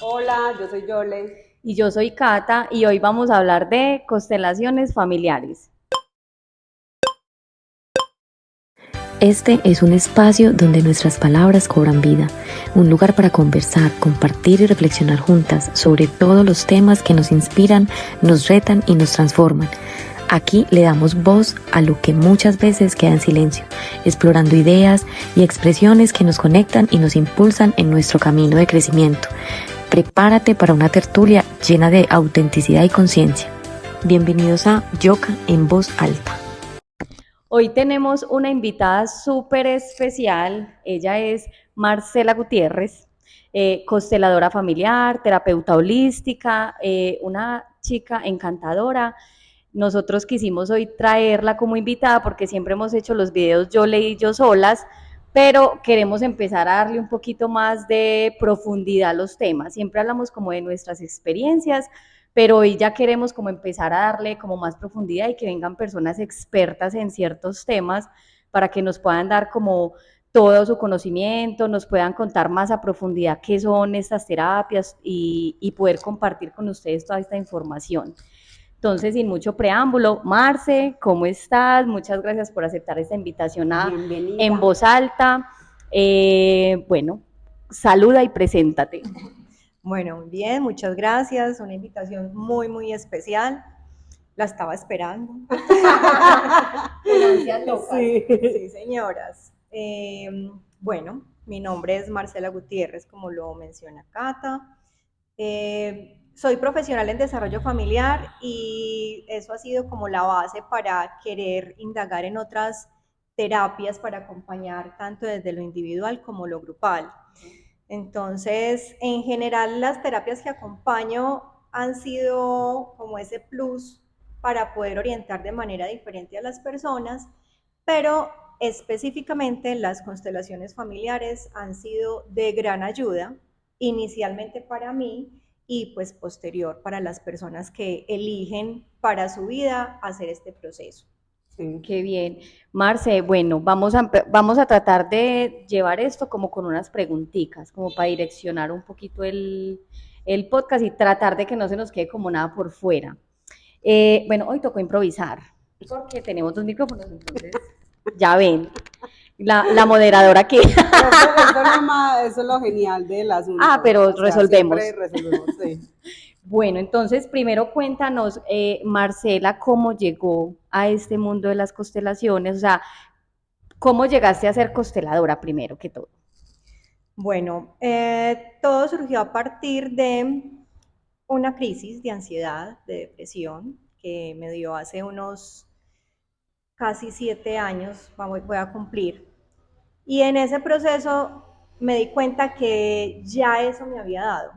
Hola, yo soy Yole. Y yo soy Cata y hoy vamos a hablar de constelaciones familiares. Este es un espacio donde nuestras palabras cobran vida, un lugar para conversar, compartir y reflexionar juntas sobre todos los temas que nos inspiran, nos retan y nos transforman. Aquí le damos voz a lo que muchas veces queda en silencio, explorando ideas y expresiones que nos conectan y nos impulsan en nuestro camino de crecimiento. Prepárate para una tertulia llena de autenticidad y conciencia. Bienvenidos a Yoka en voz alta. Hoy tenemos una invitada súper especial. Ella es Marcela Gutiérrez, consteladora familiar, terapeuta holística, una chica encantadora. Nosotros quisimos hoy traerla como invitada porque siempre hemos hecho los videos yo leí yo solas, pero queremos empezar a darle un poquito más de profundidad a los temas. Siempre hablamos como de nuestras experiencias, pero hoy ya queremos como empezar a darle como más profundidad y que vengan personas expertas en ciertos temas para que nos puedan dar como todo su conocimiento, nos puedan contar más a profundidad qué son estas terapias y poder compartir con ustedes toda esta información. Entonces, sin mucho preámbulo, Marce, ¿cómo estás? Muchas gracias por aceptar esta invitación en Bienvenida. voz alta. Bueno, saluda y preséntate. Bueno, bien, muchas gracias. Una invitación muy, muy especial. La estaba esperando. Con ansias locas. Sí, sí señoras. Bueno, mi nombre es Marcela Gutiérrez, como lo menciona Cata. Soy profesional en desarrollo familiar y eso ha sido como la base para querer indagar en otras terapias para acompañar tanto desde lo individual como lo grupal. Entonces, en general, las terapias que acompaño han sido como ese plus para poder orientar de manera diferente a las personas, pero específicamente las constelaciones familiares han sido de gran ayuda, inicialmente para mí y pues posterior para las personas que eligen para su vida hacer este proceso. Sí. Qué bien. Marce, bueno, vamos a tratar de llevar esto como con unas preguntitas, como para direccionar un poquito el podcast y tratar de que no se nos quede como nada por fuera. Bueno, hoy tocó improvisar, porque tenemos dos micrófonos, entonces ya ven, la moderadora aquí. Eso es lo genial del Ah, asunto. pero O sea, siempre resolvemos. resolvemos, sí. Bueno, entonces primero cuéntanos, Marcela, cómo llegó a este mundo de las constelaciones, o sea, ¿cómo llegaste a ser consteladora primero que todo? Bueno, todo surgió a partir de una crisis de ansiedad, de depresión, que me dio hace unos casi 7 años, voy a cumplir. Y en ese proceso me di cuenta que ya eso me había dado.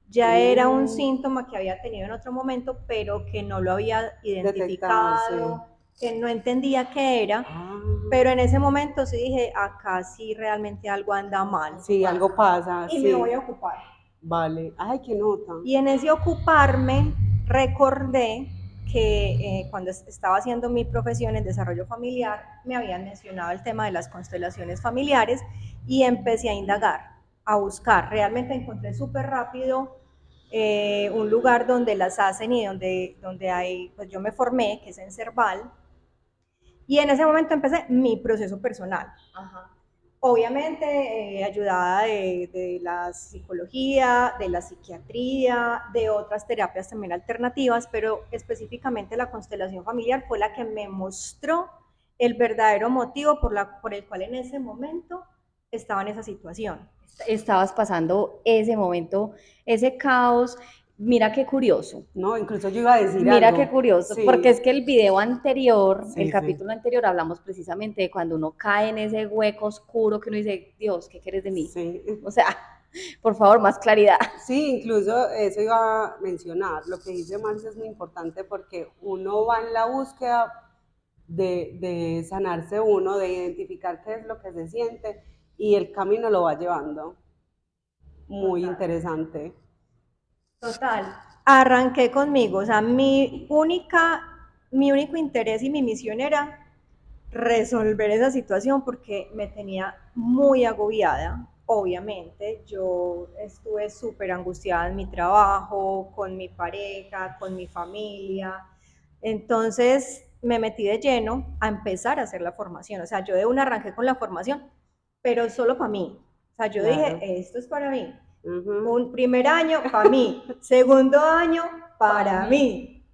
Ya era un Mm, síntoma que había tenido en otro momento, pero que no lo había detectado, sí. identificado, que no entendía qué era. Ah, Pero en ese momento sí dije, acá sí realmente algo anda mal. sí, algo pasa, Y me voy sí. a ocupar. Vale. Ay, qué nota. Y en ese ocuparme recordé que cuando estaba haciendo mi profesión en desarrollo familiar me habían mencionado el tema de las constelaciones familiares y empecé a indagar, a buscar. Realmente encontré súper rápido un lugar donde las hacen y donde hay, pues yo me formé, que es en Cerval, y en ese momento empecé mi proceso personal. Ajá. Obviamente ayudada de la psicología, de la psiquiatría, de otras terapias también alternativas, pero específicamente la constelación familiar fue la que me mostró el verdadero motivo por el cual en ese momento estaba en esa situación. Estabas pasando ese momento, ese caos. Mira qué curioso. No, incluso yo iba a decir Mira qué algo. curioso, porque es Sí, que el video anterior, el sí, sí. capítulo anterior, hablamos precisamente de cuando uno cae en ese hueco oscuro que uno dice, Dios, ¿qué quieres de mí? Sí. O sea, por favor, más claridad. Sí, incluso eso iba a mencionar. Lo que dice Marcia es muy importante porque uno va en la búsqueda de sanarse uno, de identificar qué es lo que se siente y el camino lo va llevando. Muy Total. interesante. Total. Arranqué conmigo, o sea, mi único interés y mi misión era resolver esa situación porque me tenía muy agobiada. obviamente yo estuve súper angustiada en mi trabajo, con mi pareja, con mi familia. Entonces me metí de lleno a empezar a hacer la formación. O sea, yo de una arranqué con la formación, pero solo para mí. O sea, yo Claro. dije, esto es para mí. Ujú. Un primer año para mí, segundo año para mí.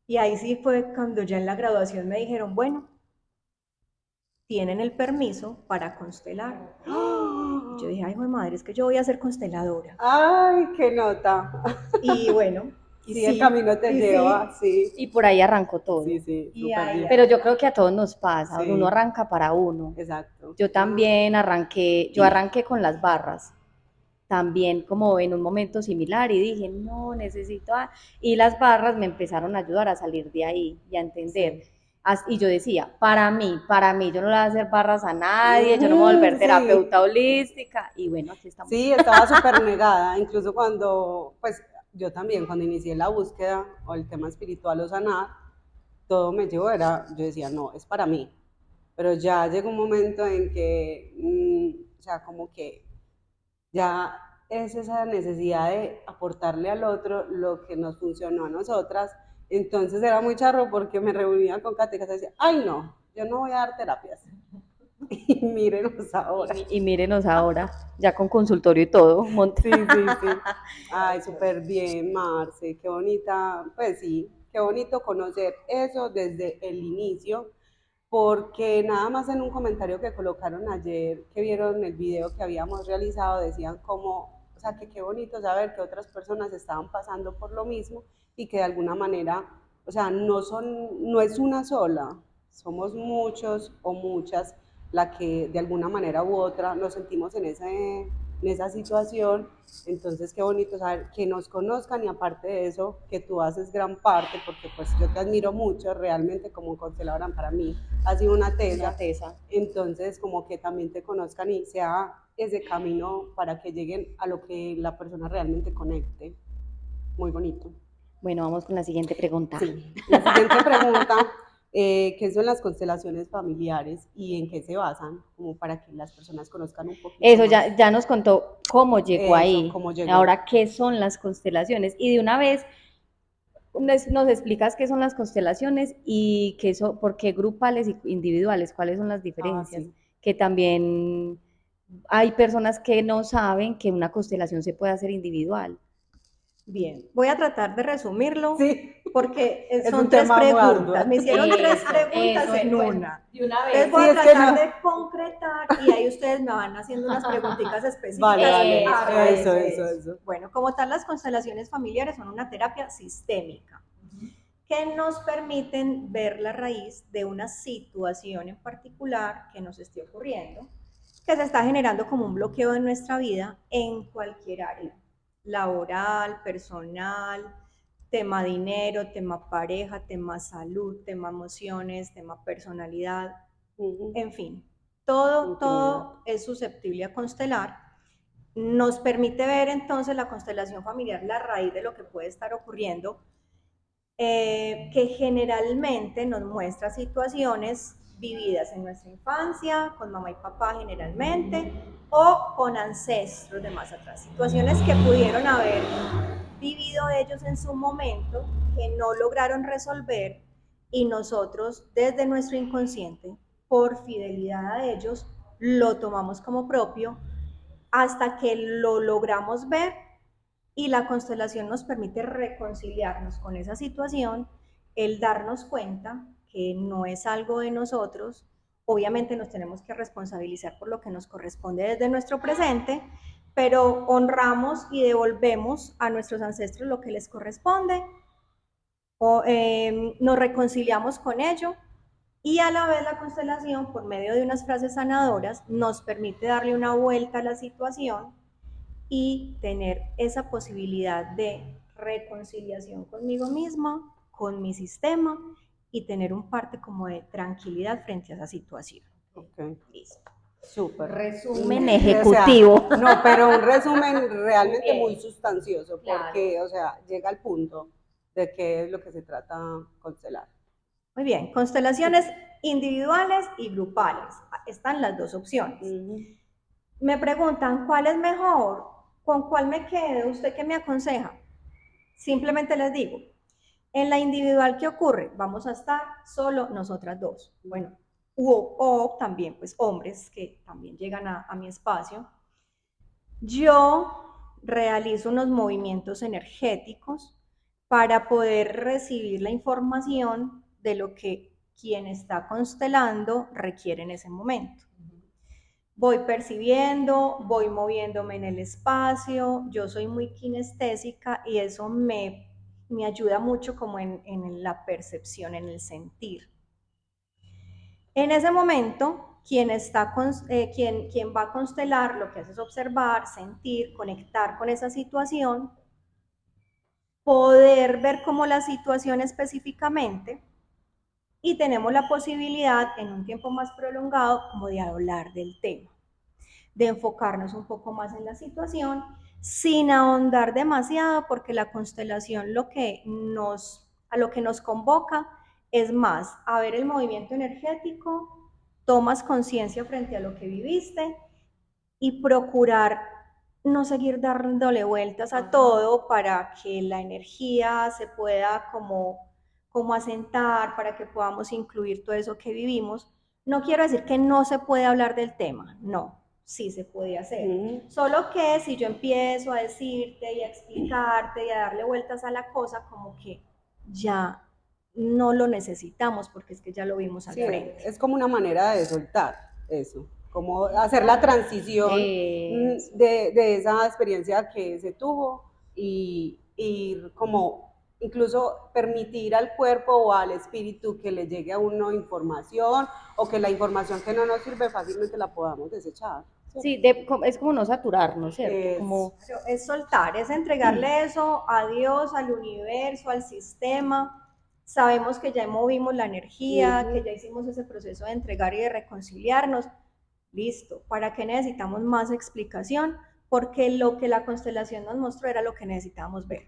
Y ahí sí fue cuando ya en la graduación me dijeron, bueno, tienen el permiso para constelar. Y yo dije, ay, mi madre, es que yo voy a ser consteladora. Ay, qué nota. Y bueno, y Sí, el sí, camino te y lleva, sí, sí. Y por ahí arrancó todo. Sí, sí, y súper ahí bien. Pero yo creo que a todos nos pasa, Sí. uno arranca para uno. Exacto. Yo también arranqué con las barras, también como en un momento similar y dije, no, necesito, y las barras me empezaron a ayudar a salir de ahí y a entender. Sí. Y yo decía, para mí, yo no le voy a hacer barras a nadie, yo no me voy a volver Sí. terapeuta holística, y bueno, aquí estamos. Sí, estaba súper negada, incluso cuando, pues yo también, cuando inicié la búsqueda o el tema espiritual o sanar, todo me llevó, yo decía, no, es para mí. Pero ya llegó un momento en que, o sea, como que ya es esa necesidad de aportarle al otro lo que nos funcionó a nosotras. Entonces era muy charro porque me reunía con Katy y decía, ay no, yo no voy a dar terapias. Y mírenos ahora. Y mírenos ahora, ya con consultorio y todo. Sí, sí, sí. Ay, súper bien, Marce, qué bonita, pues sí, qué bonito conocer eso desde el inicio, porque nada más en un comentario que colocaron ayer, que vieron el video que habíamos realizado, decían como, o sea, que qué bonito saber que otras personas estaban pasando por lo mismo y que de alguna manera, o sea, no es una sola, somos muchos o muchas la que de alguna manera u otra nos sentimos en esa situación. Entonces qué bonito saber que nos conozcan y aparte de eso, que tú haces gran parte, porque pues yo te admiro mucho realmente como consteladora, para mí ha sido una tesa. Entonces como que también te conozcan y sea ese camino para que lleguen a lo que la persona realmente conecte. Muy bonito. Bueno, vamos con la siguiente pregunta. Sí, la siguiente pregunta, ¿qué son las constelaciones familiares y en qué se basan? Como para que las personas conozcan un poquito Eso más. ya nos contó cómo llegó ahí. Cómo llegó. Ahora, ¿qué son las constelaciones? Y de una vez nos explicas qué son las constelaciones y por qué grupales y individuales, cuáles son las diferencias. Sí. Que también hay personas que no saben que una constelación se puede hacer individual. Bien, voy a tratar de resumirlo, Sí. porque son un tres tema muy preguntas. arduo. Me hicieron tres Eso, preguntas en pues, una. de una Entonces vez. voy Sí, a es que tratar no. de concretar y ahí ustedes me van haciendo unas preguntitas específicas. Vale, a raíz eso, de eso. Bueno, como tal, las constelaciones familiares son una terapia sistémica que nos permiten ver la raíz de una situación en particular que nos esté ocurriendo, que se está generando como un bloqueo en nuestra vida en cualquier área, laboral, personal, tema dinero, tema pareja, tema salud, tema emociones, tema personalidad, en fin, todo es susceptible a constelar. Nos permite ver entonces la constelación familiar, la raíz de lo que puede estar ocurriendo, que generalmente nos muestra situaciones vividas en nuestra infancia, con mamá y papá generalmente, o con ancestros de más atrás, situaciones que pudieron haber vivido ellos en su momento, que no lograron resolver, y nosotros desde nuestro inconsciente, por fidelidad a ellos, lo tomamos como propio hasta que lo logramos ver, y la constelación nos permite reconciliarnos con esa situación, el darnos cuenta que no es algo de nosotros. Obviamente nos tenemos que responsabilizar por lo que nos corresponde desde nuestro presente, pero honramos y devolvemos a nuestros ancestros lo que les corresponde, nos reconciliamos con ello, y a la vez la constelación, por medio de unas frases sanadoras, nos permite darle una vuelta a la situación y tener esa posibilidad de reconciliación conmigo misma, con mi sistema, y tener un parte como de tranquilidad frente a esa situación. Ok. Listo. Súper. Resumen ejecutivo. O sea, no, pero un resumen realmente muy sustancioso, porque, o sea, llega al punto de qué es lo que se trata constelar. Muy bien, constelaciones individuales y grupales. Están las dos opciones. Me preguntan, ¿cuál es mejor? ¿Con cuál me quedo? ¿Usted qué me aconseja? Simplemente les digo, en la individual, ¿qué ocurre? Vamos a estar solo nosotras dos. Bueno, o también pues hombres que también llegan a mi espacio. Yo realizo unos movimientos energéticos para poder recibir la información de lo que quien está constelando requiere en ese momento. Voy percibiendo, voy moviéndome en el espacio, yo soy muy kinestésica y eso me ayuda mucho como en la percepción, en el sentir. En ese momento, quien va a constelar lo que hace es observar, sentir, conectar con esa situación, poder ver cómo la situación específicamente y tenemos la posibilidad en un tiempo más prolongado como de hablar del tema, de enfocarnos un poco más en la situación sin ahondar demasiado porque la constelación a lo que nos convoca es más a ver el movimiento energético, tomas conciencia frente a lo que viviste y procurar no seguir dándole vueltas a todo para que la energía se pueda como asentar, para que podamos incluir todo eso que vivimos. No quiero decir que no se puede hablar del tema, no, sí se puede hacer. Solo que si yo empiezo a decirte y a explicarte y a darle vueltas a la cosa, como que ya no lo necesitamos porque es que ya lo vimos al frente. Es como una manera de soltar eso, como hacer la transición de esa experiencia que se tuvo y como incluso permitir al cuerpo o al espíritu que le llegue a uno información o que la información que no nos sirve fácilmente la podamos desechar. Sí, es como no saturarnos, ¿cierto? Como... Es soltar, es entregarle eso a Dios, al universo, al sistema. Sabemos que ya movimos la energía, que ya hicimos ese proceso de entregar y de reconciliarnos. Listo, ¿para qué necesitamos más explicación? Porque lo que la constelación nos mostró era lo que necesitábamos ver.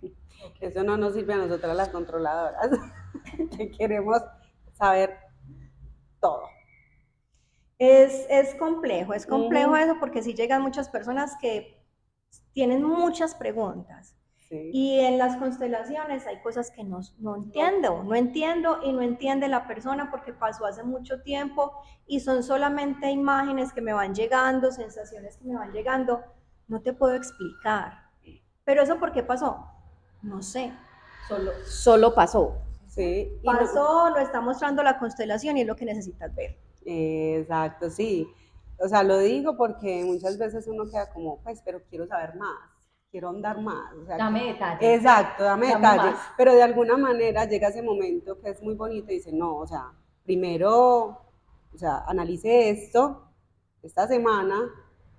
Eso no nos sirve a nosotras las controladoras, que queremos saber todo. Es complejo eso porque sí llegan muchas personas que tienen muchas preguntas. Sí. Y en las constelaciones hay cosas que no entiendo y no entiende la persona porque pasó hace mucho tiempo y son solamente imágenes que me van llegando, sensaciones que me van llegando, no te puedo explicar. Pero eso ¿por qué pasó? No sé, solo pasó. Sí. Pasó, lo está mostrando la constelación y es lo que necesitas ver. Exacto, sí. O sea, lo digo porque muchas veces uno queda como, pues, pero quiero saber más, quiero ahondar más. O sea, dame detalles. Exacto, dame detalles. Pero de alguna manera llega ese momento que es muy bonito y dice, no, o sea, primero, o sea, analice esto esta semana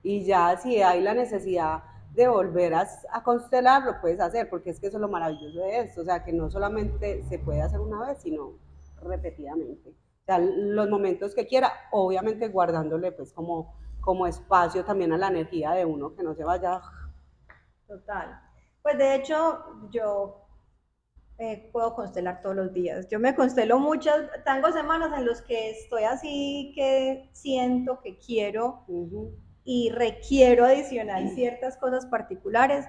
y ya si hay la necesidad de volver a constelar, lo puedes hacer, porque es que eso es lo maravilloso de esto, o sea, que no solamente se puede hacer una vez, sino repetidamente. O sea, los momentos que quiera, obviamente guardándole pues como espacio también a la energía de uno, que no se vaya. Total. Pues de hecho, yo puedo constelar todos los días. Yo me constelo muchas, tengo semanas en las que estoy así, que siento que quiero y requiero adicional ciertas cosas particulares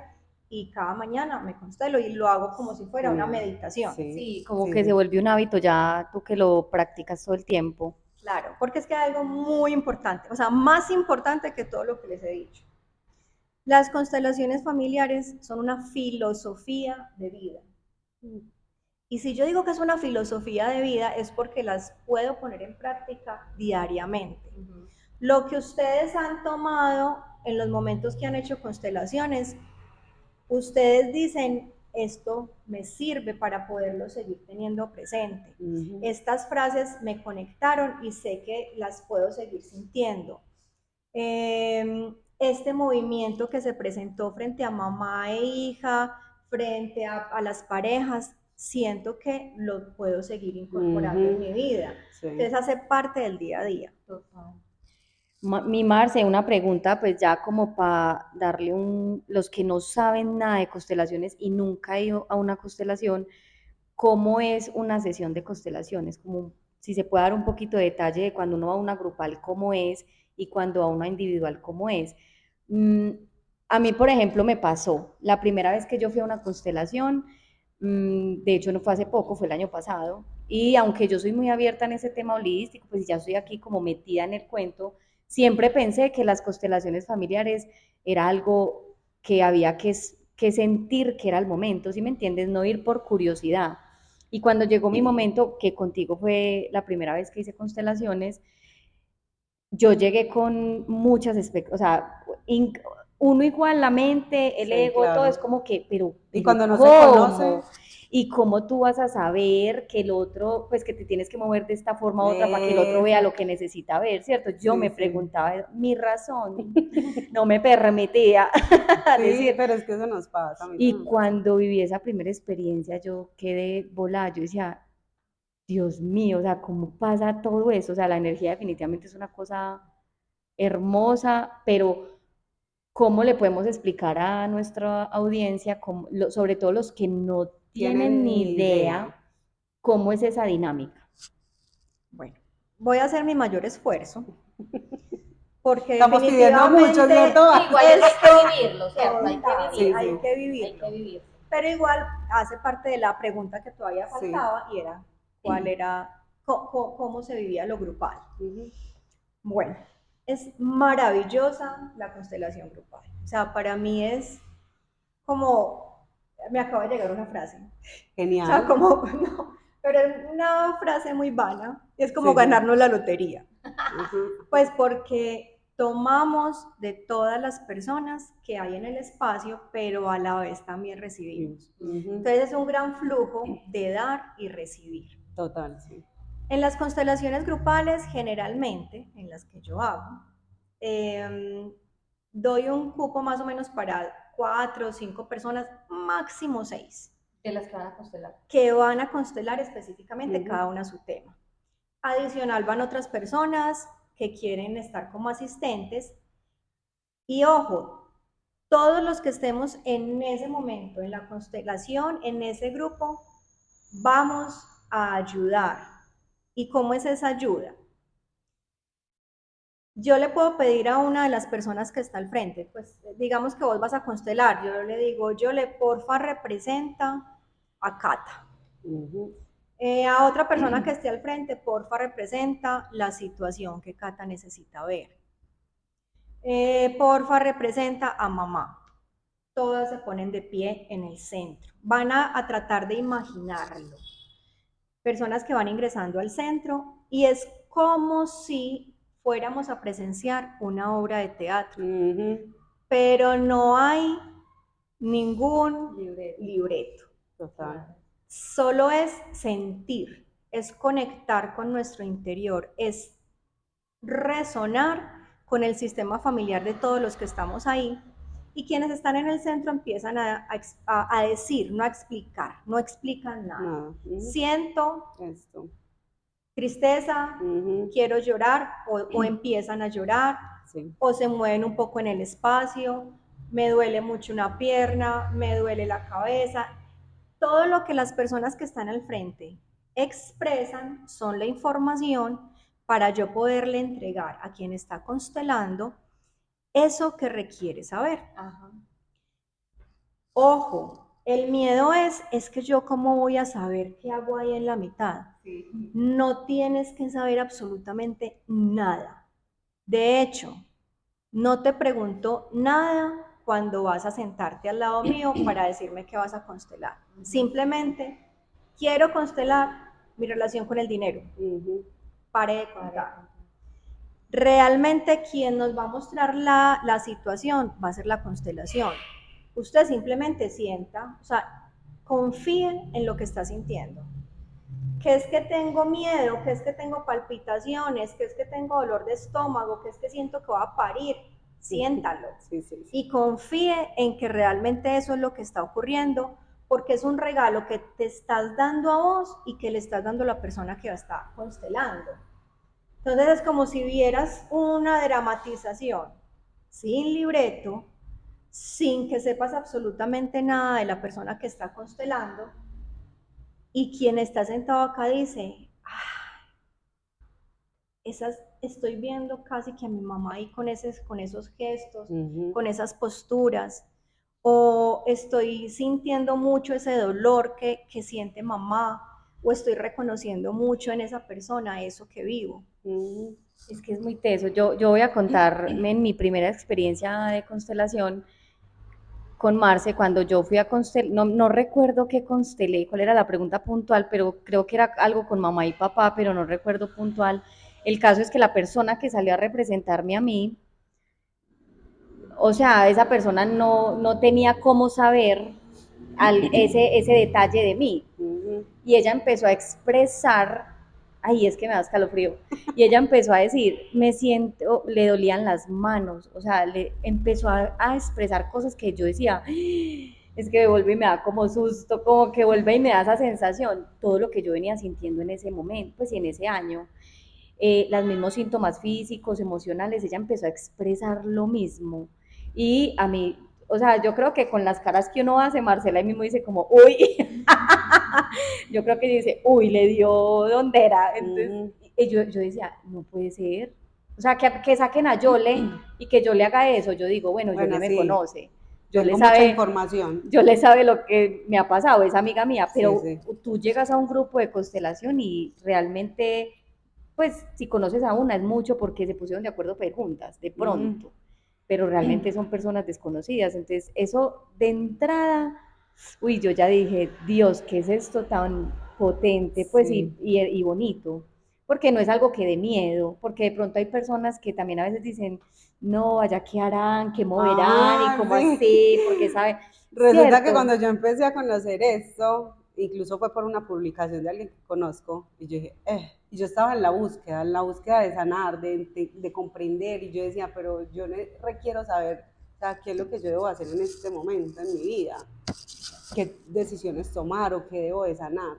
y cada mañana me constelo y lo hago como si fuera una meditación. Sí, como que se vuelve un hábito ya tú que lo practicas todo el tiempo. Claro, porque es que hay algo muy importante, o sea, más importante que todo lo que les he dicho. Las constelaciones familiares son una filosofía de vida. Y si yo digo que es una filosofía de vida es porque las puedo poner en práctica diariamente. Lo que ustedes han tomado en los momentos que han hecho constelaciones, ustedes dicen, esto me sirve para poderlo seguir teniendo presente. Estas frases me conectaron y sé que las puedo seguir sintiendo. Este movimiento que se presentó frente a mamá e hija, frente a las parejas, siento que lo puedo seguir incorporando en mi vida. Sí. Entonces hace parte del día a día. Total. Mi Marce, una pregunta, pues ya como para darle los que no saben nada de constelaciones y nunca han ido a una constelación, ¿cómo es una sesión de constelaciones? Como si se puede dar un poquito de detalle de cuando uno va a una grupal, cómo es, y cuando va a una individual, cómo es. Mm, a mí, por ejemplo, me pasó la primera vez que yo fui a una constelación, de hecho no fue hace poco, fue el año pasado, y aunque yo soy muy abierta en ese tema holístico, pues ya estoy aquí como metida en el cuento, siempre pensé que las constelaciones familiares era algo que había que sentir que era el momento, ¿sí me entiendes? No ir por curiosidad. Y cuando llegó mi momento, que contigo fue la primera vez que hice constelaciones, yo llegué con muchas expectativas, o sea, uno igual, la mente, el Sí, ego, todo es claro. como que, Y pero cuando no se ¿cómo? conoce, Y cómo tú vas a saber que el otro, pues que te tienes que mover de esta forma u otra para que el otro vea lo eso, que necesita ver, ¿cierto? Yo sí, me sí. preguntaba, mi razón no me permitía Sí, decir. pero es que eso nos pasa, a mí Y también me pasa. cuando viví esa primera experiencia, yo quedé volada, yo decía, Dios mío, o sea, ¿cómo pasa todo eso? O sea, la energía definitivamente es una cosa hermosa, pero ¿cómo le podemos explicar a nuestra audiencia, sobre todo los que no tienen Tienen ni ni idea. idea, cómo es esa dinámica? Bueno, voy a hacer mi mayor esfuerzo porque Estamos pidiendo mucho, definitivamente ¿cierto? Sí, igual hay esto, que vivirlo, ¿cierto? Hay que total, Sí, vivirlo, hay sí, que hay que vivirlo. vivirlo. Pero igual hace parte de la pregunta que todavía sí. faltaba y era cuál era, cómo se vivía lo grupal. Ujú. Bueno, es maravillosa la constelación grupal. O sea, para mí es como, me acaba de llegar una frase. O sea, Genial. como, no, pero es una frase muy vana. Es como Sí, sí. ganarnos la lotería. Ujú, Pues porque tomamos de todas las personas que hay en el espacio, pero a la vez también sí. recibimos. Ujú. Entonces es un gran flujo de dar y recibir. Total, sí. En las constelaciones grupales, generalmente, en las que yo hago, eh, doy un cupo más o menos para 4 o 5 personas, máximo 6, De las que van a constelar. que van a constelar específicamente Ujú. cada una su tema. Adicional van otras personas que quieren estar como asistentes. Y ojo, todos los que estemos en ese momento, en la constelación, en ese grupo, vamos a ayudar. ¿Y cómo es esa ayuda? Yo le puedo pedir a una de las personas que está al frente, pues digamos que vos vas a constelar, yo le digo, yo le porfa representa a Cata. Ujú. A otra persona que esté al frente, porfa representa la situación que Cata necesita ver. Porfa representa a mamá. Todas se ponen de pie en el centro. Van a tratar de imaginarlo. Personas que van ingresando al centro y es como si fuéramos a presenciar una obra de teatro, Ujú. pero no hay ningún libreto. Total. Solo es sentir, es conectar con nuestro interior, es resonar con el sistema familiar de todos los que estamos ahí y quienes están en el centro empiezan a decir, no a explicar, no explican nada. Nada. Ujú. Siento Esto. tristeza, Ujú. quiero llorar o empiezan a llorar Sí. o se mueven un poco en el espacio, me duele mucho una pierna, me duele la cabeza. Todo lo que las personas que están al frente expresan son la información para yo poderle entregar a quien está constelando eso que requiere saber. Ajá. Ojo, el miedo es que yo cómo voy a saber qué hago ahí en la mitad. Sí. No tienes que saber absolutamente nada. De hecho, no te pregunto nada cuando vas a sentarte al lado mío para decirme que vas a constelar. Simplemente quiero constelar mi relación con el dinero. Ujú. Pare de contar. Realmente quien nos va a mostrar la situación va a ser la constelación. Usted simplemente sienta, o sea, confíe en lo que está sintiendo. Que es que tengo miedo, que es que tengo palpitaciones, que es que tengo dolor de estómago, que es que siento que voy a parir, siéntalo. Sí, sí, sí. Y confíe en que realmente eso es lo que está ocurriendo, porque es un regalo que te estás dando a vos y que le estás dando a la persona que está constelando. Entonces es como si vieras una dramatización sin libreto, sin que sepas absolutamente nada de la persona que está constelando, y quien está sentado acá dice, ah, estoy viendo casi que a mi mamá ahí con esos gestos, Ujú. con esas posturas, o estoy sintiendo mucho ese dolor que siente mamá, o estoy reconociendo mucho en esa persona eso que vivo. Ujú. Es que es muy teso. Yo voy a contarme en mi primera experiencia de constelación con Marce, cuando yo fui a constelar, no recuerdo qué constelé, cuál era la pregunta puntual, pero creo que era algo con mamá y papá, pero no recuerdo puntual. El caso es que la persona que salió a representarme a mí, o sea, esa persona no tenía cómo saber ese detalle de mí. Ujú. Y ella empezó a expresar, ay, es que me da escalofrío, y ella empezó a decir, me siento, le dolían las manos, o sea, le empezó a expresar cosas que yo decía, es que me vuelve y me da como susto, como que vuelve y me da esa sensación, todo lo que yo venía sintiendo en ese momento, pues y en ese año, los mismos síntomas físicos, emocionales, ella empezó a expresar lo mismo. Y a mí, o sea, yo creo que con las caras que uno hace, Marcela ahí mismo dice como, uy, yo creo que dice, uy, le dio dondera. Entonces, Ujú. yo decía, no puede ser. O sea, que saquen a Yole y que yo le haga eso. Yo digo, bueno, Yole Bueno, me sí, conoce. tengo mucha información. Yo le sabe lo que me ha pasado, es amiga mía, Sí, pero sí. tú llegas a un grupo de constelación y realmente, pues, si conoces a una es mucho porque se pusieron de acuerdo para ir juntas, de Ujú. pronto, pero realmente son personas desconocidas. Entonces, eso de entrada, uy, yo ya dije, Dios, ¿qué es esto tan potente, pues, Sí. y bonito? Porque no es algo que dé miedo, porque de pronto hay personas que también a veces dicen, no, allá qué harán, qué moverán, y Ah, cómo sí. así, porque sabe, Resulta que cierto. cuando yo empecé a conocer esto, incluso fue por una publicación de alguien que conozco, y yo dije, y yo estaba en la búsqueda de sanar, de comprender, y yo decía, pero yo requiero saber, o sea, qué es lo que yo debo hacer en este momento en mi vida, qué decisiones tomar o qué debo de sanar.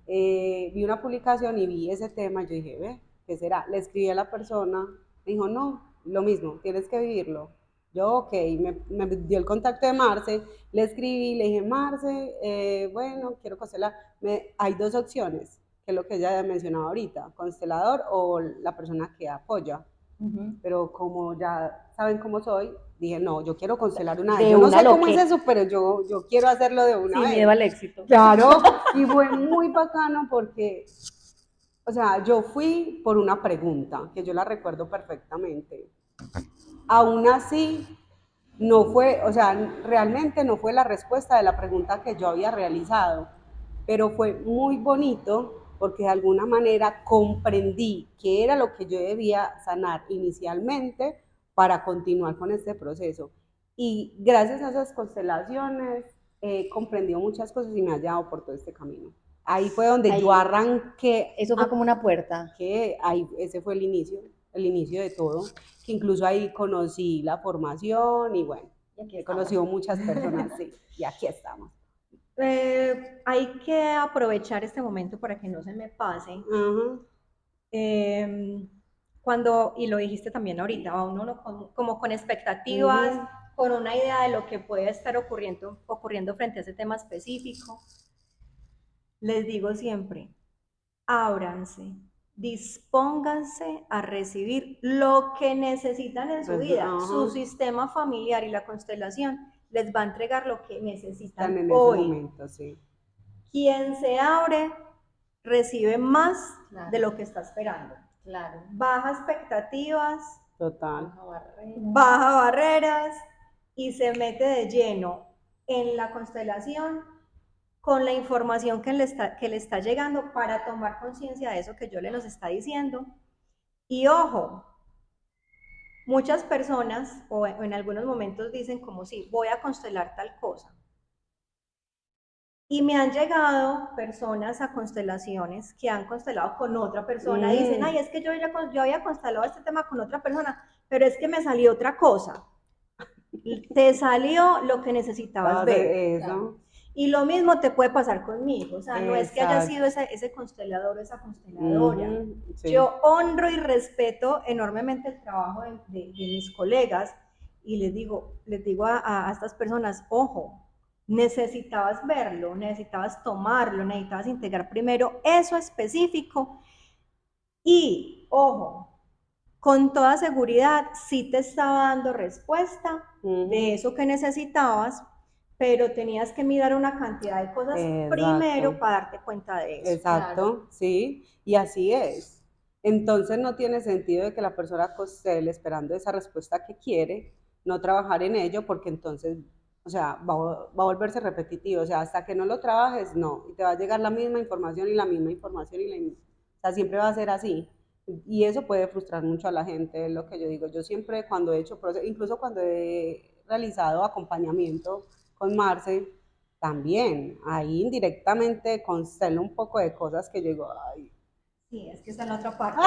Vi una publicación y vi ese tema, yo dije, ve, ¿qué será? Le escribí a la persona, me dijo, no, lo mismo, tienes que vivirlo. Yo, ok, me dio el contacto de Marce, le escribí, le dije, Marce, bueno, quiero constelar. Hay dos opciones, que es lo que ella ha mencionado ahorita, constelador o la persona que apoya. Ujú. Pero como ya saben cómo soy, dije, no, yo quiero constelar una vez. De Yo no una sé lo cómo es que, eso, pero yo quiero hacerlo de una sin miedo vez. al éxito. Claro, y fue muy bacano porque, o sea, yo fui por una pregunta, que yo la recuerdo perfectamente. Aún así, no fue, o sea, realmente no fue la respuesta de la pregunta que yo había realizado, pero fue muy bonito porque de alguna manera comprendí qué era lo que yo debía sanar inicialmente para continuar con este proceso. Y gracias a esas constelaciones he comprendido muchas cosas y me ha llevado por todo este camino. Ahí fue donde yo Ahí, arranqué, eso fue como una puerta. que ahí, ese fue el inicio de todo, que incluso ahí conocí la formación y bueno, Y aquí he estamos. conocido muchas personas, sí, y aquí estamos. Hay que aprovechar este momento para que no se me pase. Ajá. Cuando, y lo dijiste también ahorita, va uno como con expectativas, Ujú. con una idea de lo que puede estar ocurriendo frente a ese tema específico. Les digo siempre, ábranse, dispónganse a recibir lo que necesitan en su vida. Su Ajá. sistema familiar y la constelación les va a entregar lo que Están necesitan en ese hoy. momento, sí. Quien se abre recibe más de Claro, lo que está esperando. claro. Baja expectativas, Total. Baja barrera. baja barreras y se mete de lleno en la constelación con la información que le está llegando para tomar conciencia de eso que yo le nos está diciendo. Y ojo, muchas personas o en algunos momentos dicen como si voy a constelar tal cosa. Y me han llegado personas a constelaciones que han constelado con otra persona. Dicen, ay, es que yo había constelado este tema con otra persona, pero es que me salió otra cosa. Te salió lo que necesitabas ver. Eso. Y lo mismo te puede pasar conmigo. O sea, no es que haya sido Exacto. ese constelador o esa consteladora. Ujú. Sí. Yo honro y respeto enormemente el trabajo de mis colegas y les digo a estas personas, ojo, necesitabas verlo, necesitabas tomarlo, necesitabas integrar primero eso específico y, ojo, con toda seguridad sí te estaba dando respuesta Ujú. de eso que necesitabas, pero tenías que mirar una cantidad de cosas primero Exacto. para darte cuenta de eso. Exacto, sí, y así es. Entonces no tiene sentido de que la persona esté esperando esa respuesta que quiere, no trabajar en ello, porque entonces, o sea, va a volverse repetitivo, o sea, hasta que no lo trabajes, no, y te va a llegar la misma información y la misma información o sea, siempre va a ser así. Y eso puede frustrar mucho a la gente, es lo que yo digo. Yo siempre cuando he hecho procesos, incluso cuando he realizado acompañamiento con Marce, también, ahí indirectamente constelo un poco de cosas que yo digo, ay. Sí, es que está en la otra parte.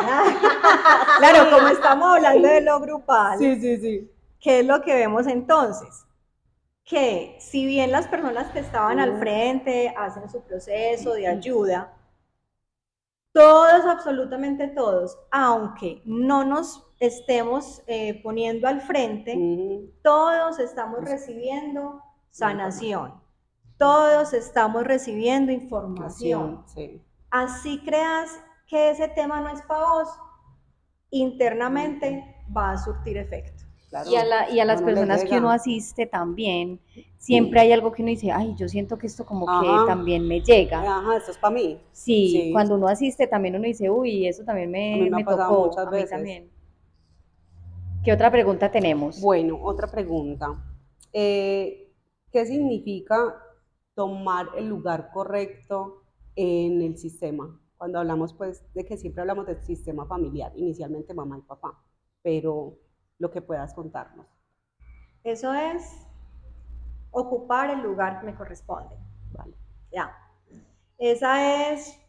Claro, como estamos hablando de lo grupal, Sí, sí, sí. ¿qué es lo que vemos entonces? Que si bien las personas que estaban al frente hacen su proceso de ayuda, todos, absolutamente todos, aunque no nos estemos poniendo al frente, todos estamos recibiendo sanación, todos estamos recibiendo información. Sí. Así creas que ese tema no es para vos, internamente va a surtir efecto. Claro, Y a las no le personas que uno llega. asiste también, siempre hay algo que uno dice, ay, yo siento que esto como que Ajá, también me llega. ajá, esto es para mí. Sí, Sí, cuando uno asiste también uno dice, uy, eso también a mí me me ha pasado tocó, muchas a mí veces. también. ¿Qué otra pregunta tenemos? Bueno, otra pregunta. ¿Qué significa tomar el lugar correcto en el sistema? Cuando hablamos, pues, de que siempre hablamos del sistema familiar, inicialmente mamá y papá, pero lo que puedas contarnos. Eso es ocupar el lugar que me corresponde. Vale. Ya. Esa es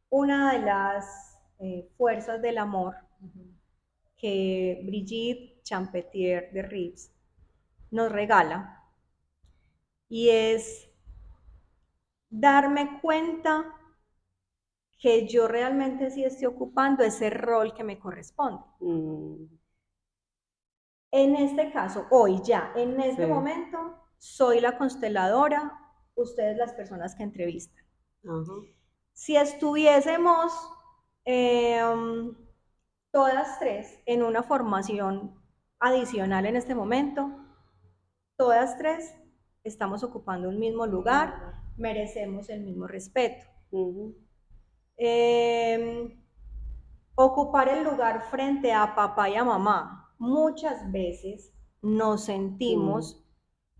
una de las fuerzas del amor que Brigitte Champetier de Rives nos regala, y es darme cuenta que yo realmente sí estoy ocupando ese rol que me corresponde. En este caso, hoy ya, en este Sí. momento, soy la consteladora, ustedes las personas que entrevistan. Ajá. Si estuviésemos todas tres en una formación adicional en este momento, todas tres estamos ocupando un mismo lugar, merecemos el mismo respeto. Ocupar el lugar frente a papá y a mamá. Muchas veces nos sentimos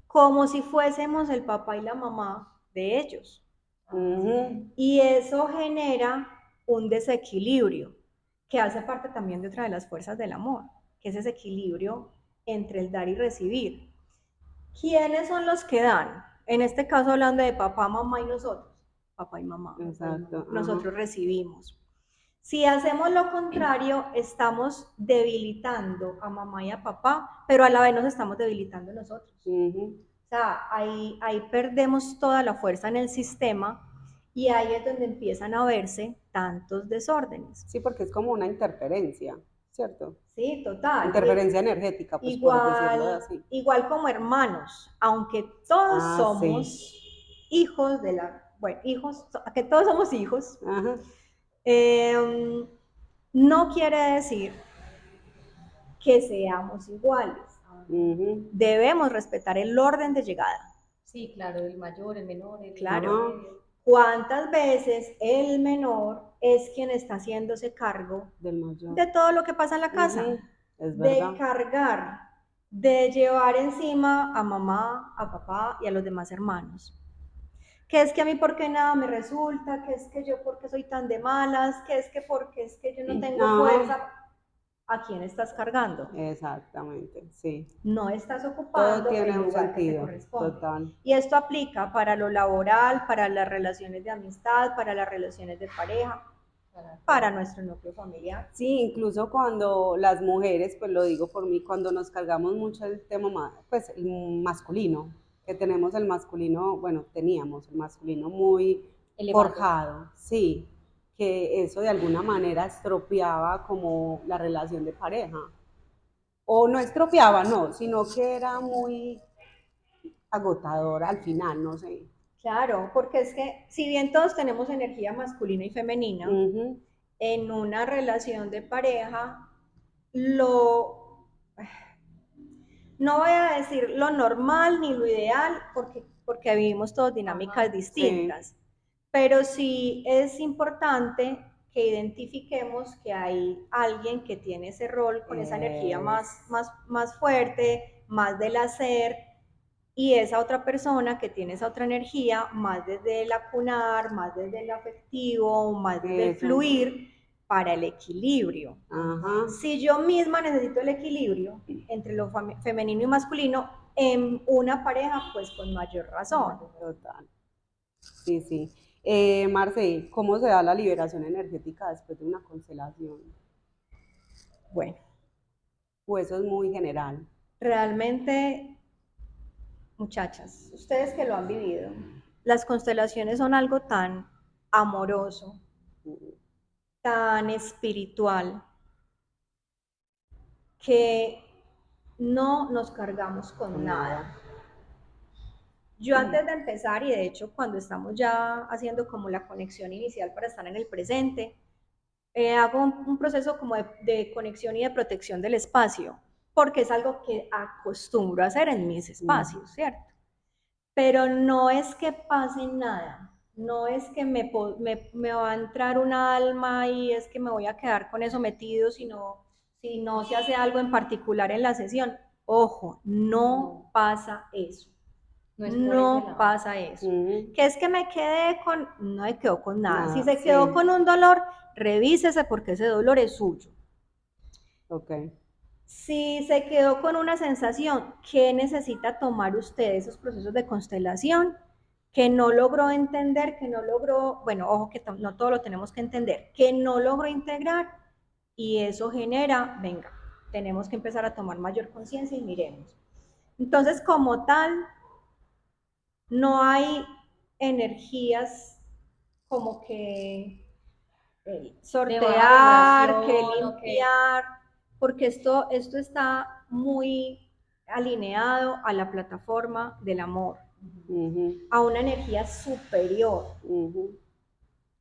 como si fuésemos el papá y la mamá de ellos. Y eso genera un desequilibrio que hace parte también de otra de las fuerzas del amor, que es ese equilibrio entre el dar y recibir. ¿Quiénes son los que dan? En este caso hablando de papá, mamá y nosotros. Papá y mamá. Exacto. Nosotros recibimos. Si hacemos lo contrario, estamos debilitando a mamá y a papá, pero a la vez nos estamos debilitando nosotros. O sea, ahí perdemos toda la fuerza en el sistema y ahí es donde empiezan a verse tantos desórdenes. Sí, porque es como una interferencia, ¿cierto? Sí, total. Interferencia energética, pues por decirlo así. Igual como hermanos, aunque todos somos hijos de la, bueno, hijos, que todos somos hijos, no quiere decir que seamos iguales. Debemos respetar el orden de llegada. Sí, claro, el mayor, el menor, el claro. ¿Cuántas veces el menor es quien está haciéndose cargo del mayor, de todo lo que pasa en la casa? Es verdad. De cargar, de llevar encima a mamá, a papá y a los demás hermanos. Que es que a mí por qué nada me resulta, que es que yo por qué soy tan de malas, que es que porque es que yo no tengo fuerza. ¿A quién estás cargando? Exactamente, sí. No estás ocupando todo tiene el un lugar sentido, que te corresponde. Total. Y esto aplica para lo laboral, para las relaciones de amistad, para las relaciones de pareja, para nuestro núcleo familiar. Sí, incluso cuando las mujeres, pues lo digo por mí, cuando nos cargamos mucho el tema, pues el masculino, que tenemos el masculino, bueno, teníamos el masculino muy forjado, sí, que eso de alguna manera estropeaba como la relación de pareja. O no estropeaba, no, sino que era muy agotador al final, no sé. Claro, porque es que si bien todos tenemos energía masculina y femenina, en una relación de pareja, lo, no voy a decir lo normal ni lo ideal, porque vivimos todas dinámicas distintas, pero sí es importante que identifiquemos que hay alguien que tiene ese rol con esa energía más fuerte, más del hacer, y esa otra persona que tiene esa otra energía más desde el acunar, más desde el afectivo, más desde el fluir para el equilibrio. Ajá. Si yo misma necesito el equilibrio entre lo femenino y masculino en una pareja, pues con mayor razón. Total. Sí, sí. Marce, ¿cómo se da la liberación energética después de una constelación? Bueno, O eso es muy general. realmente, muchachas, ustedes que lo han vivido, las constelaciones son algo tan amoroso, tan espiritual, que no nos cargamos con nada. Yo antes de empezar, y de hecho cuando estamos ya haciendo como la conexión inicial para estar en el presente, hago un proceso como de conexión y de protección del espacio, porque es algo que acostumbro a hacer en mis espacios, ¿cierto? Pero no es que pase nada, no es que me va a entrar un alma y es que me voy a quedar con eso metido, sino si no se hace algo en particular en la sesión. Ojo, no pasa eso. No pasa eso. Que es que me quedé con, no me quedó con nada. Si se quedó con un dolor, revísese porque ese dolor es suyo. Ok. Si se quedó con una sensación, ¿qué necesita tomar usted esos procesos de constelación? Que no logró entender, que no logró, bueno, ojo que no todo lo tenemos que entender, que no logró integrar, y eso genera, venga, tenemos que empezar a tomar mayor conciencia y miremos. Entonces, como tal, no hay energías como que sortear, que limpiar, porque esto está muy alineado a la plataforma del amor, a una energía superior.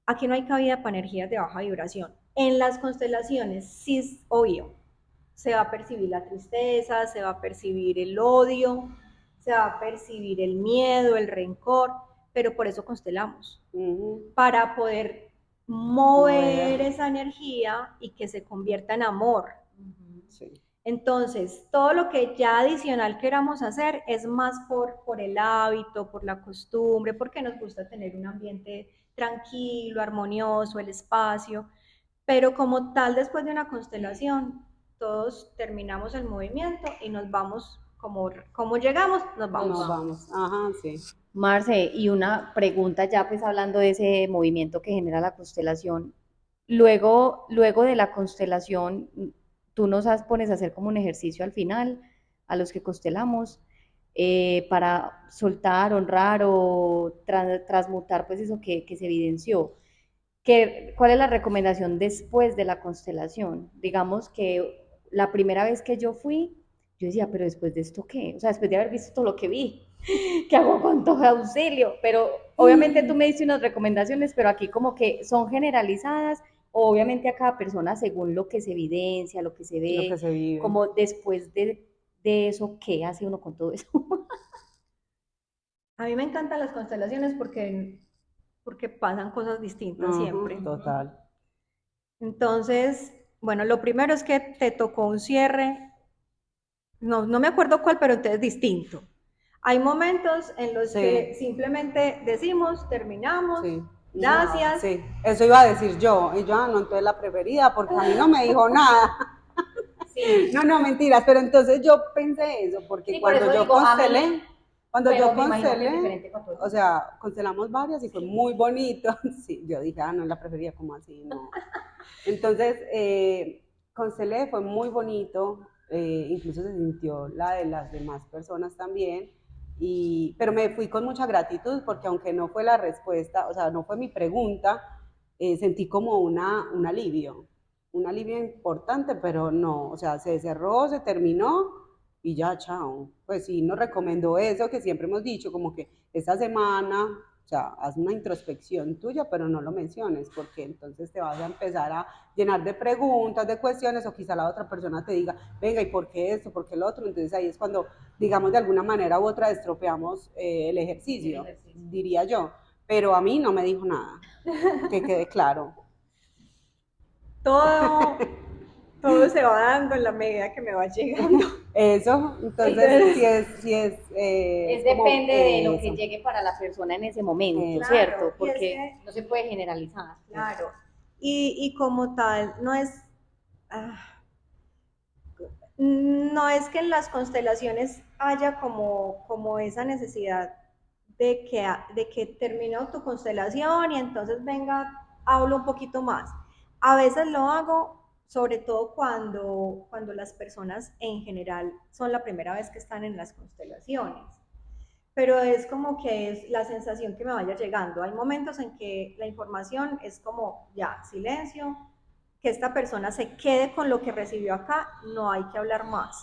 Aquí no hay cabida para energías de baja vibración. En las constelaciones, sí es obvio, se va a percibir la tristeza, se va a percibir el odio, se va a percibir el miedo, el rencor, pero por eso constelamos, para poder mover esa energía y que se convierta en amor. Sí. Entonces, todo lo que ya adicional queramos hacer es más por el hábito, por la costumbre, porque nos gusta tener un ambiente tranquilo, armonioso, el espacio, pero como tal, después de una constelación, todos terminamos el movimiento y nos vamos, como llegamos, nos vamos. Nos vamos, ajá, sí. Marce, y una pregunta ya pues hablando de ese movimiento que genera la constelación. Luego de la constelación, tú nos pones a hacer como un ejercicio al final, a los que constelamos, para soltar, honrar o transmutar pues eso que se evidenció. ¿Cuál es la recomendación después de la constelación? Digamos que la primera vez que yo fui, yo decía, pero después de esto, ¿qué? O sea, después de haber visto todo lo que vi, ¿qué hago con todo auxilio? Pero obviamente tú me diste unas recomendaciones, pero aquí como que son generalizadas, obviamente a cada persona según lo que se evidencia, lo que se ve, lo que se vive. Como después de eso, ¿qué hace uno con todo eso? A mí me encantan las constelaciones porque pasan cosas distintas siempre. Total. Entonces, bueno, lo primero es que te tocó un cierre, no me acuerdo cuál, pero entonces distinto. Hay momentos en los que simplemente decimos, terminamos, gracias. Sí, eso iba a decir yo, y yo, no, entonces la preferida, porque a mí no me dijo nada. Sí. No, mentiras, pero entonces yo pensé eso, porque sí, cuando yo constelé, o sea, constelamos varias y fue muy bonito. Sí, yo dije, no, la prefería como así, no. Entonces, constelé, fue muy bonito, incluso se sintió la de las demás personas también, pero me fui con mucha gratitud porque aunque no fue la respuesta, o sea, no fue mi pregunta, sentí como un alivio importante, pero no, o sea, se cerró, se terminó, y ya, chao. Pues sí, nos recomendó eso que siempre hemos dicho, como que esta semana O sea, haz una introspección tuya, pero no lo menciones, porque entonces te vas a empezar a llenar de preguntas, de cuestiones, o quizá la otra persona te diga, venga, ¿y por qué esto? ¿Por qué lo otro? Entonces ahí es cuando, digamos, de alguna manera u otra estropeamos el ejercicio, diría yo. Pero a mí no me dijo nada, que quede claro. Todo, todo se va dando en la medida que me va llegando. Eso, entonces, Es como depende de lo que eso. llegue para la persona en ese momento, Claro, ¿cierto? y es Porque que, no se puede generalizar. claro, y como tal, no es que en las constelaciones haya como esa necesidad de que termine tu constelación y entonces venga, hablo un poquito más. A veces lo hago, sobre todo cuando las personas en general son la primera vez que están en las constelaciones. Pero es como que es la sensación que me vaya llegando. Hay momentos en que la información es como, ya, silencio, que esta persona se quede con lo que recibió acá, no hay que hablar más.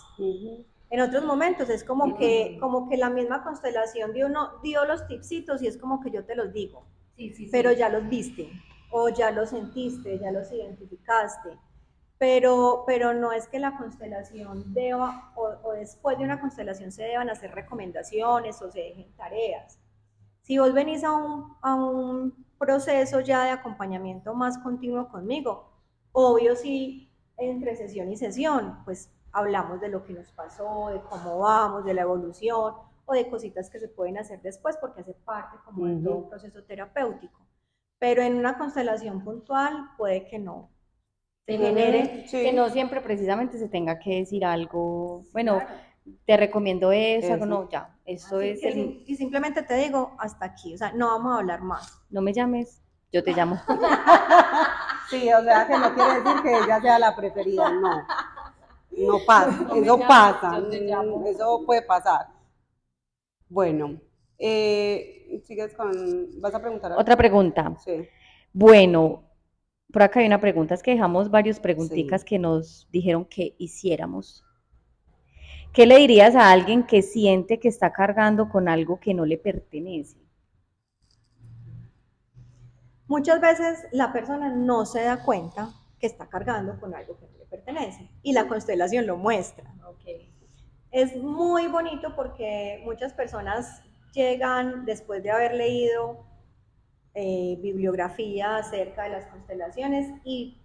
En otros momentos es como que la misma constelación dio los tipsitos y es como que yo te los digo, pero ya los viste, o ya los sentiste, ya los identificaste. Pero no es que la constelación deba, o después de una constelación se deban hacer recomendaciones o se dejen tareas. Si vos venís a un proceso ya de acompañamiento más continuo conmigo, obvio si entre sesión y sesión, pues hablamos de lo que nos pasó, de cómo vamos, de la evolución o de cositas que se pueden hacer después porque hace parte como de todo un proceso terapéutico. Pero en una constelación puntual puede que no, se genere. Sí. Que no siempre precisamente se tenga que decir algo, bueno, Claro. te recomiendo eso, Eso. no, ya, eso Así es que y simplemente te digo hasta aquí, o sea, no vamos a hablar más. no me llames, yo te llamo. Sí, o sea que no quiere decir que ella sea la preferida, no. No pasa, No me eso llames, pasa, yo te llamo. eso puede pasar. Bueno, sigues ¿vas a preguntar algo? Otra pregunta. Sí, Bueno, por acá hay una pregunta, es que dejamos varias preguntitas sí. que nos dijeron que hiciéramos. ¿Qué le dirías a alguien que siente que está cargando con algo que no le pertenece? Muchas veces la persona no se da cuenta que está cargando con algo que no le pertenece y la constelación lo muestra. Okay. Es muy bonito porque muchas personas llegan después de haber leído bibliografía acerca de las constelaciones y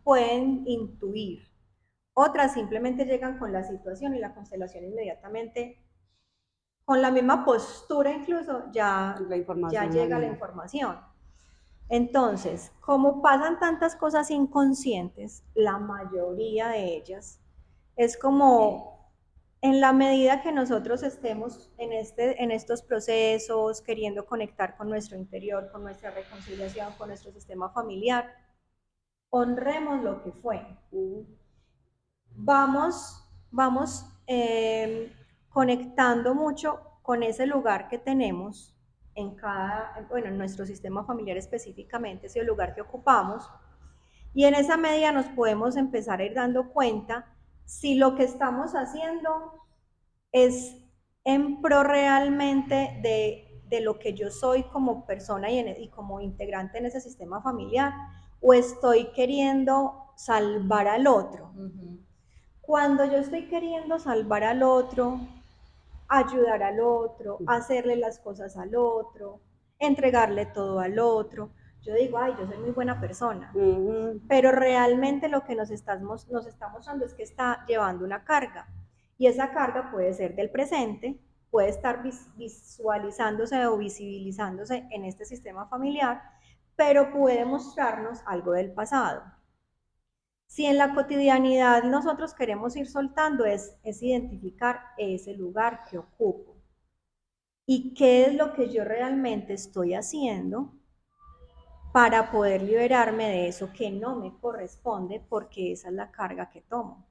pueden intuir. Otras simplemente llegan con la situación y la constelación inmediatamente, con la misma postura incluso, ya llega la información. Entonces, como pasan tantas cosas inconscientes, la mayoría de ellas, es como en la medida que nosotros estemos en estos procesos, queriendo conectar con nuestro interior, con nuestra reconciliación, con nuestro sistema familiar, honremos lo que fue. Vamos conectando mucho con ese lugar que tenemos en nuestro sistema familiar específicamente, ese lugar que ocupamos, y en esa medida nos podemos empezar a ir dando cuenta si lo que estamos haciendo es en pro realmente de lo que yo soy como persona y como integrante en ese sistema familiar, o estoy queriendo salvar al otro. Cuando yo estoy queriendo salvar al otro, ayudar al otro, hacerle las cosas al otro, entregarle todo al otro, yo digo, ay, yo soy muy buena persona. Pero realmente lo que nos está mostrando es que está llevando una carga. Y esa carga puede ser del presente, puede estar visualizándose o visibilizándose en este sistema familiar, pero puede mostrarnos algo del pasado. Si en la cotidianidad nosotros queremos ir soltando es identificar ese lugar que ocupo y qué es lo que yo realmente estoy haciendo para poder liberarme de eso que no me corresponde porque esa es la carga que tomo.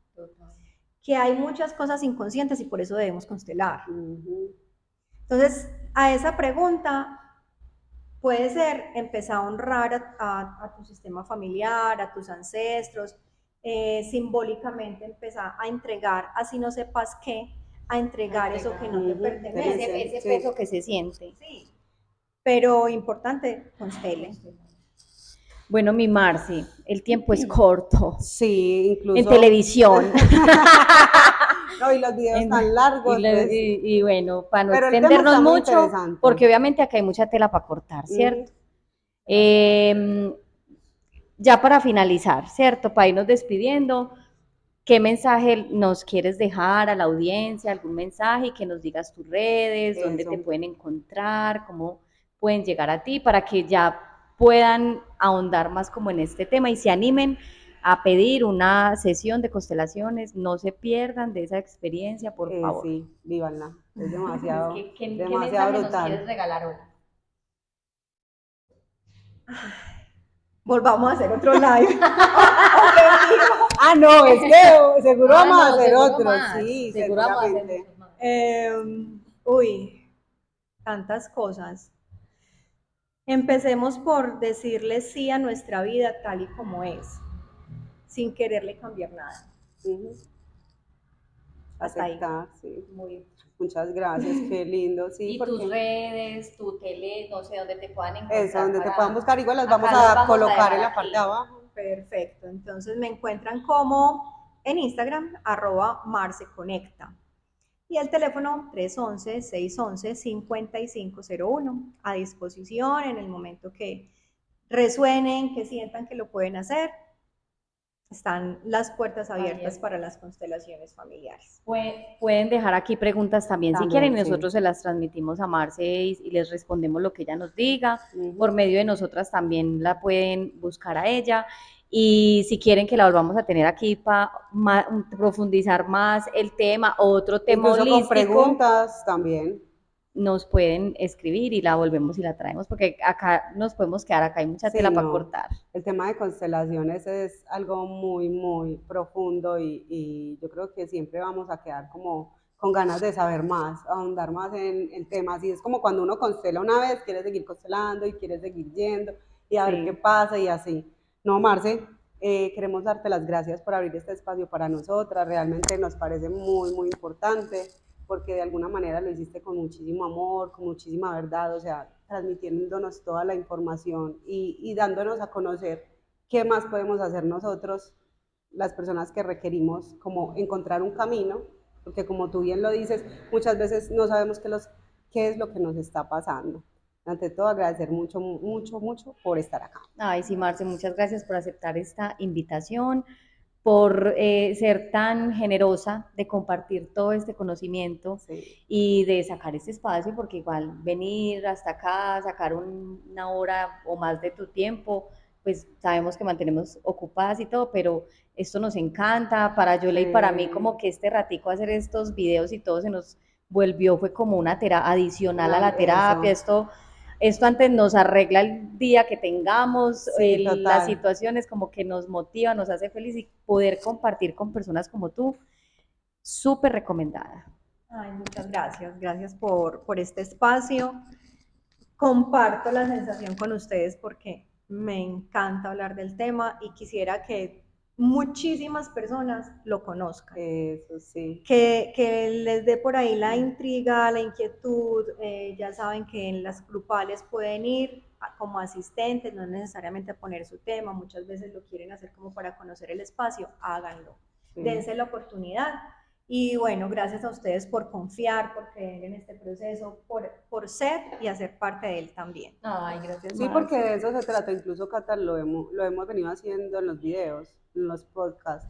Que hay muchas cosas inconscientes y por eso debemos constelar. Entonces, a esa pregunta puede ser empezar a honrar a tu sistema familiar, a tus ancestros, simbólicamente empezar a entregar, así no sepas qué, a entregar eso que no te pertenece. Ese peso que se siente. Sí. pero importante, constele. Bueno, mi Marci, el tiempo es corto. Sí, incluso. En televisión. No, y los videos tan largos. Pues. Y bueno, para no Pero el tema extendernos está muy mucho, interesante. porque obviamente acá hay mucha tela para cortar, ¿cierto? Ya para finalizar, ¿cierto? Para irnos despidiendo, ¿qué mensaje nos quieres dejar a la audiencia? ¿Algún mensaje? Y que nos digas tus redes, dónde te pueden encontrar, cómo pueden llegar a ti, para que ya puedan ahondar más como en este tema y se animen a pedir una sesión de constelaciones. No se pierdan de esa experiencia, por favor. Sí, vívanla. Es demasiado, ¿Qué demasiado mensaje brutal. nos quieres regalar hoy? Volvamos a hacer otro live. No, es que seguro vamos a hacer otro, más. sí, Seguro seguramente. vamos a hacer Uy, tantas cosas. Empecemos por decirle sí a nuestra vida tal y como es, sin quererle cambiar nada. Hasta Aceptar, ahí. sí. Muy bien. Muchas gracias, qué lindo, sí. Y tus redes, tu tele, no sé, dónde te puedan encontrar. Eso, donde te puedan buscar, igual las vamos a colocar en la parte de abajo. Perfecto, entonces me encuentran como en Instagram, @marceconecta. Y el teléfono 311-611-5501, a disposición en el momento que resuenen, que sientan que lo pueden hacer. Están las puertas abiertas para las constelaciones familiares. Pueden dejar aquí preguntas también si quieren, y nosotros se las transmitimos a Marce y les respondemos lo que ella nos diga. Por medio de nosotras también la pueden buscar a ella. Y si quieren que la volvamos a tener aquí para profundizar más el tema, otro tema incluso holístico, con preguntas también, nos pueden escribir y la volvemos y la traemos, porque acá nos podemos quedar, acá hay mucha tela para cortar. El tema de constelaciones es algo muy, muy profundo y yo creo que siempre vamos a quedar como con ganas de saber más, ahondar más en temas. Y es como cuando uno constela una vez, quiere seguir constelando y quiere seguir yendo y a ver qué pasa y así. No, Marce, queremos darte las gracias por abrir este espacio para nosotras. Realmente nos parece muy, muy importante, porque de alguna manera lo hiciste con muchísimo amor, con muchísima verdad, o sea, transmitiéndonos toda la información y dándonos a conocer qué más podemos hacer nosotros, las personas que requerimos como encontrar un camino, porque como tú bien lo dices, muchas veces no sabemos qué es lo que nos está pasando. Ante todo, agradecer mucho, mucho, mucho por estar acá. Ay, sí, Marce, muchas gracias por aceptar esta invitación, por ser tan generosa de compartir todo este conocimiento y de sacar este espacio, porque igual venir hasta acá, sacar una hora o más de tu tiempo, pues sabemos que mantenemos ocupadas y todo, pero esto nos encanta, para Yola y para mí como que este ratico hacer estos videos y todo se nos volvió, fue como una terapia adicional a la terapia, esto antes nos arregla el día que tengamos, las situaciones como que nos motiva, nos hace feliz, y poder compartir con personas como tú, súper recomendada. Ay, muchas gracias, gracias por este espacio. Comparto la sensación con ustedes porque me encanta hablar del tema y quisiera que muchísimas personas lo conozcan. Eso sí. Que les dé por ahí la intriga, la inquietud. Ya saben que en las grupales pueden ir como asistentes, no necesariamente a poner su tema, muchas veces lo quieren hacer como para conocer el espacio, háganlo. Dense la oportunidad. Y bueno, gracias a ustedes por confiar, por creer en este proceso, por ser y hacer parte de él también. Ay, gracias. Sí, porque de eso se trata, incluso Cata lo hemos venido haciendo en los videos, en los podcasts.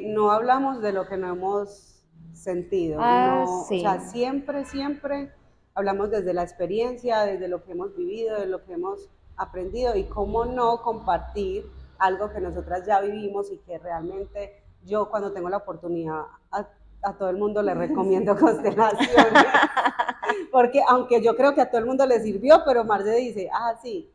No hablamos de lo que no hemos sentido, o sea, siempre hablamos desde la experiencia, desde lo que hemos vivido, de lo que hemos aprendido, y cómo no compartir algo que nosotras ya vivimos y que realmente yo, cuando tengo la oportunidad, a todo el mundo le recomiendo constelaciones, porque aunque yo creo que a todo el mundo le sirvió, pero Marce dice, sí,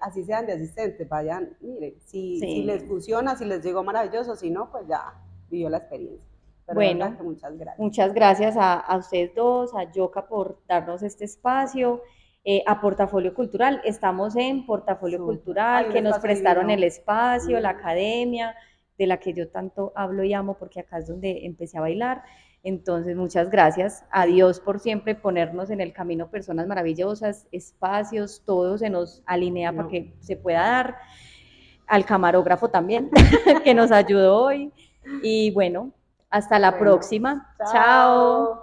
así sean de asistentes, vayan, miren, si les funciona, si les llegó maravilloso, si no, pues ya vivió la experiencia. Pero bueno, muchas gracias. Muchas gracias a ustedes dos, a Yoka por darnos este espacio, a Portafolio Cultural. Estamos en Portafolio Cultural, que nos prestaron el espacio, la academia, de la que yo tanto hablo y amo, porque acá es donde empecé a bailar. Entonces, muchas gracias a Dios por siempre ponernos en el camino personas maravillosas, espacios, todo se nos alinea para que se pueda dar. Al camarógrafo también, que nos ayudó hoy. Y bueno, hasta la próxima. Chao.